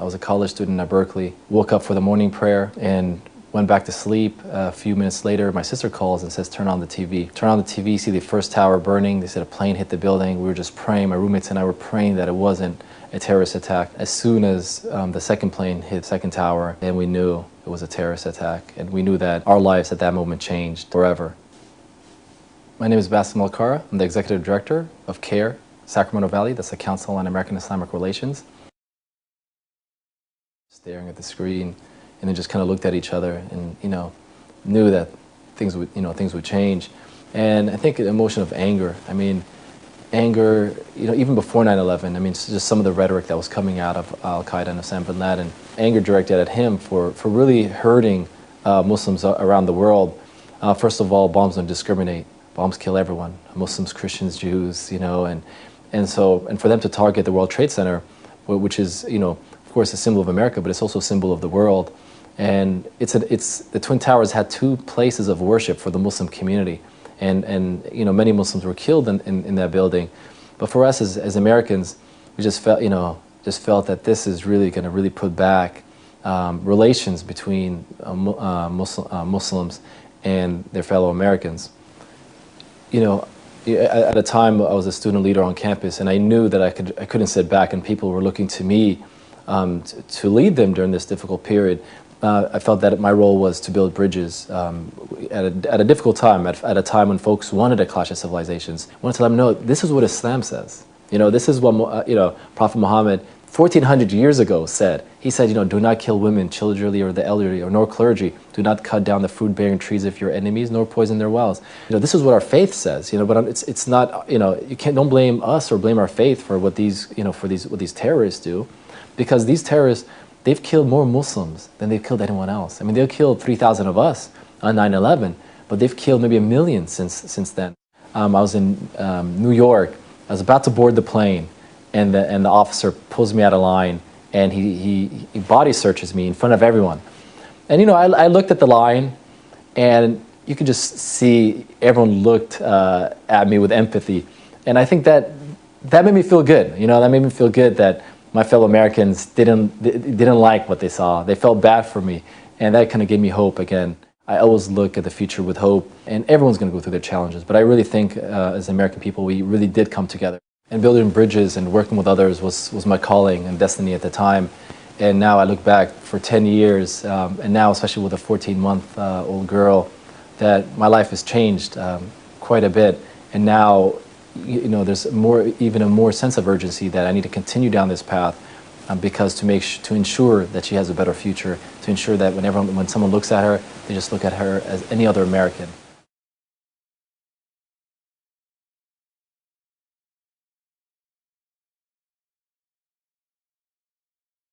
I was a college student at Berkeley. Woke up for the morning prayer and went back to sleep. A few minutes later, my sister calls and says, turn on the TV. Turn on the TV, see the first tower burning. They said a plane hit the building. We were just praying. My roommates and I were praying that it wasn't a terrorist attack. As soon as the second plane hit the second tower, then we knew it was a terrorist attack. And we knew that our lives at that moment changed forever. My name is Basim Elkarra. I'm the executive director of CAIR-Sacramento Valley. That's the Council on American-Islamic Relations. Staring at the screen, and then just kind of looked at each other and, knew that things would change. And I think an emotion of anger. I mean, anger, even before 9/11, I mean, it's just some of the rhetoric that was coming out of Al-Qaeda and Osama bin Laden. Anger directed at him for really hurting Muslims around the world. First of all, bombs don't discriminate. Bombs kill everyone, Muslims, Christians, Jews, and for them to target the World Trade Center, which is, of course, a symbol of America, but it's also a symbol of the world. And the Twin Towers had two places of worship for the Muslim community. And many Muslims were killed in that building. But for us as Americans, we just felt that this is really going to really put back relations between Muslims and their fellow Americans. At a time I was a student leader on campus, and I knew that I couldn't sit back, and people were looking to me to lead them during this difficult period. I felt that my role was to build bridges at a difficult time, at a time when folks wanted a clash of civilizations. I wanted to let them know this is what Islam says. This is what Prophet Muhammad 1400 years ago said. He said, do not kill women, children, or the elderly, or nor clergy. Do not cut down the fruit-bearing trees of your enemies, nor poison their wells. This is what our faith says. But it's not. Don't blame us or blame our faith for what these terrorists do, because these terrorists, they've killed more Muslims than they've killed anyone else. I mean, they've killed 3,000 of us on 9/11, but they've killed maybe 1 million since then. I was in New York. I was about to board the plane, and the officer pulls me out of line, and he body searches me in front of everyone. And I looked at the line, and you could just see everyone looked at me with empathy, and I think that made me feel good. That made me feel good that my fellow Americans didn't like what they saw. They felt bad for me, and that kind of gave me hope again. I always look at the future with hope, and everyone's going to go through their challenges. But I really think, as American people, we really did come together. And building bridges and working with others was my calling and destiny at the time. And now I look back for 10 years, and now especially with a 14-month-old girl, that my life has changed quite a bit. And now, there's even a more sense of urgency that I need to continue down this path, because to ensure that she has a better future, to ensure that when someone looks at her, they just look at her as any other American.